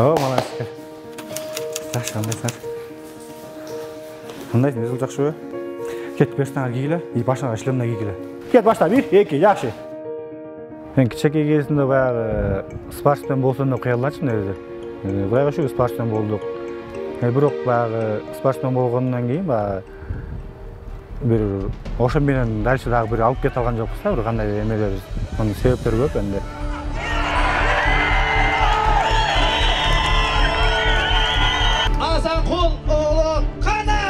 О, молодец. Жақсы, қандайсың? Қандайсың, өзің жақсы ба? Кет, берістен кигілі, башына шлемна кигілі. Кет, башта, 1, 2, жақсы. Мен кішкентай кезімде баяғы спортсмен болсам деп қиялдадым өзі. Былайғы шу спортсмен болдық. Бірақ баяғы спортсмен болғаннан кейін бір ошо менен дальше дагы бір алып кете алған жоқпыз да, бір қандай эмелер, оның себептері көп енді. Асанқұл оğlu қана!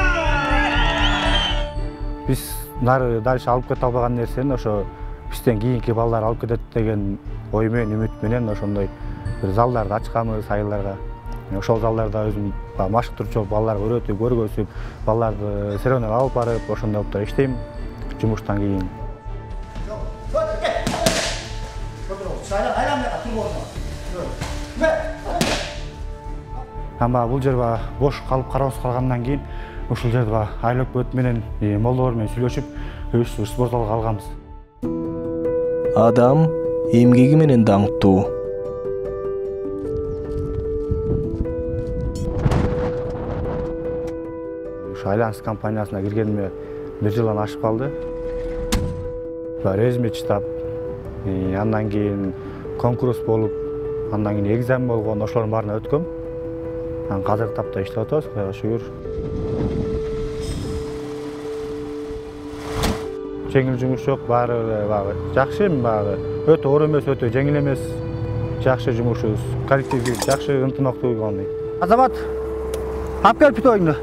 Біз дальше алып кете албаған нәрсені ошо бизден кийинки балдар алып кетет деген оймен, үмүтменен ошондой бір залдарды ачканбыз айылдарга. Ошол залдарда өзүм машык турчу балдарга үйрөтүп, көргөзүп, балдарды соревнованиеге алып барып, ошондой опта иштейм жумуштан кийин. Ама бул жер бош калып карабыз калгандан кийин ушул жерде айыл өкмөт менен молдолор менен сүйлөшүп, өз спорт залга алганбыз. Адам эмгеги менен даңктуу. Альянс компаниясына киргениме 1 жылдан ашып калды. Резюме чыдап, андан кийин конкурс болуп, андан кийин экзамен болгон, ошолордун баарына өткөм. Азыркы тапта иштеп атабыз, Кудайга шүгүр. Жеңил жумуш жок, баары жакшы, өтө оор эмес, өтө жеңил эмес. Жакшы жумушубуз, коллективди жакшы ынтымактуу болгондой. Азамат, алып кел питоюңду.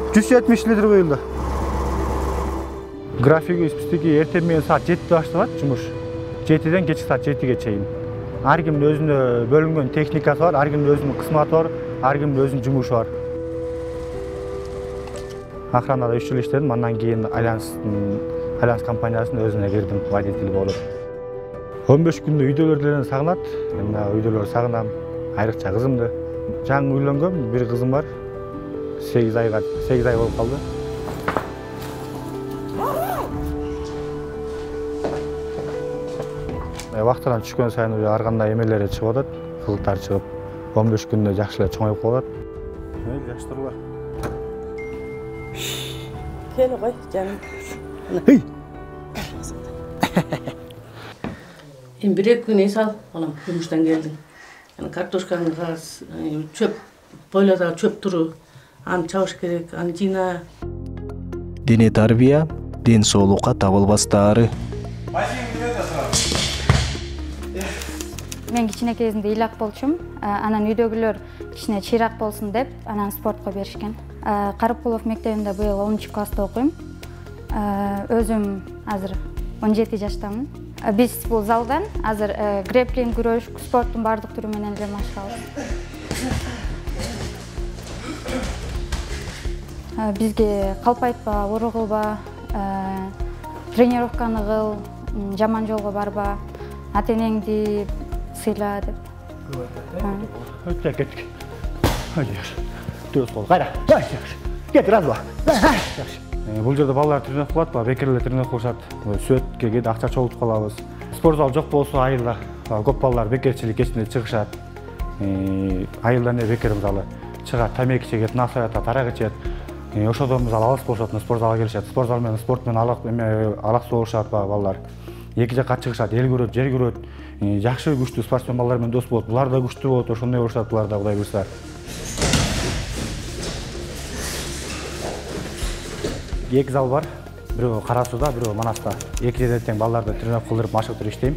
170 литр құйылды. Графигimiz bizdeki erten менен saat 7'de başlanat жумуш. 7'den кечки saat 7'ge чейин. Ар кимдин өзүнө бөлүнгөн техникасы бар, ар кимдин өзүнүн кызматы бар, ар кимдин өзүнүн жумушу бар. Охранада 3 жыл иштедим, андан кийин Альянс компаниясынын өзүнө кирдим, водитель болуп. 15 күндө үйдөлөрдөн сагынат, мен үйдөлөрдү сагынам, айрыкча кызымды. Жаңы үйлөнгөм, бир кызым бар. 8 ай болуп калды. Вактынан түшкөн сайын ар кандай эмелери чыгып атат, кызыктар чыгып, 15 күндө жакшы эле чоңоюп калат. Жакшы тургула. Кел кой, жаным. Эми 1-2 күн эс ал, балам, жумуштан келдиң. Картошканы каз, чөп, бойлодагы чөп туру. Аны чабыш керек, аны жыйна. Дене тарбия, ден соолукка табылбастаары. Мен кичине кезимде ыйлак болчумун. Анан үйдөгүлөр кичине чыйрак болсун деп, анан спортко беришкен. Карыпкулов мектебинде быйыл 10-класста окуйм. Өзүм азыр 17 жаштамын. Биз бул залдан азыр грэпплинг, күрөш, спорттун бардык түрү менен эле машыгабыз. Бизге калп айтпа, ооро кылба, тренировканы кыл, жаман жолго барба, ата-энеңди сыйла деп. Өтө кеттик. Дөрөс кол, кайра. Кет, разба. Бул жерде балдар тренировка кылат, бекерлер тренировка кылышат. Сөткө кет, акча чогултуп калабыз. Спорт зал жок болсо айылда көп балдар бекерчилик кечинде чыгышат. Айылда не бекер мисалы чыгат, тамеки чегет, насаят, тарак ичет. Ошодон мисалы алыс болушат, спорт залга келишет. Спорт зал менен спорт менен алаксуу болушат балдар. Эки жакка чыгышат, эл көрөт, жер көрөт. Жакшы күчтүү спортсмен балдар менен дос болот. Булар да күчтүү болот, ошондой болушат булар да, Кудай буйрса. Эки зал бар. Бирөө Кара Сууда, бирөө Манаста. Эки жерде тең балдарды тренировка кылдырып, машыктырып иштейм.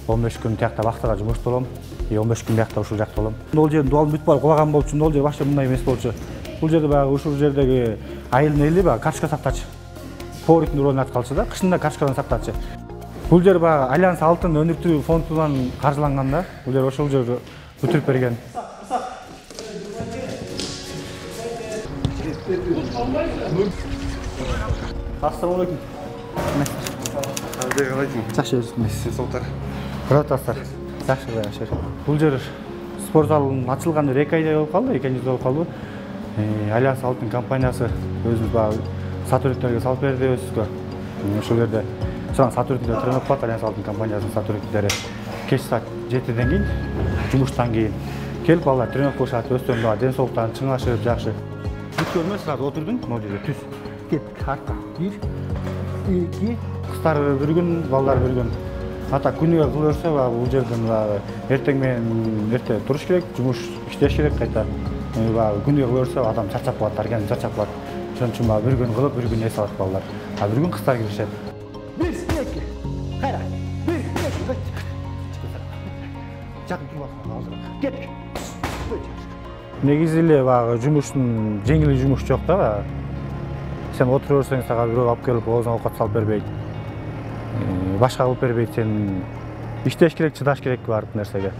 15 күн тиякта бактыга жумуш болом. 15 күн биякта ушул жакта болом. Бул жердин дуалын бүтүп барып кулаган болчу, бул жер башка мындай эмес болчу. Бул жерде баягы ушул жердеги айылдын эли карточка сактачы. Поваритин ролун аткалчы да, кышында карточкадан сактачы. Бул жер баягы Альянс алтын өндүртүү фондунан каржыланган да. Бул жер ошол жерди бүтүрүп берген. Ассалаумалейкум. Жакшы Саутар. Ротастар. Жакшы. Бул жер спорт залынын ачылганы 2 айдай болуп калды, 2 айдай болуп калды. Альянс алтын компаниясы өзүбүз баягы сотрудниктерге салып берди өзүбүзгө. Ошол жерде сотрудниктер тренировка кылат, Альянс алтын компаниясынын сотрудниктери. Кеч саат 7-ден кийин, жумуштан кийин келип балдар тренировка кылышат, өздөрүнүн дагы ден соолуктарын чыңдашып жакшы. Бүт көрмө сразу отурдуң, могу жерде түз. Кеттик, артка. 1, 2, кыздар бир күн, балдар бир күн. Ата күнүгө кыла берсе, бул жерден эртең менен эрте туруш керек, жумуш иштеш керек кайта. Күнүгө кыла берсе, адам чарчап калат, организм чарчап калат. Ошон үчүн бир күн кылып, бир күн эс алат балдар. А бир күн кыздар киришет. 1, 2, кайра. 1, 2, жакын турбасын, азыраак. Кеттик. Негизи эле баягы жумуштун жеңил жумуш жок да. Сен отура берсең, сага бирөө алып келип оозуңа оокат салып бербейт. Башка кылып бербейт, сен иштеш керек, чыдаш керек баардык нерсеге.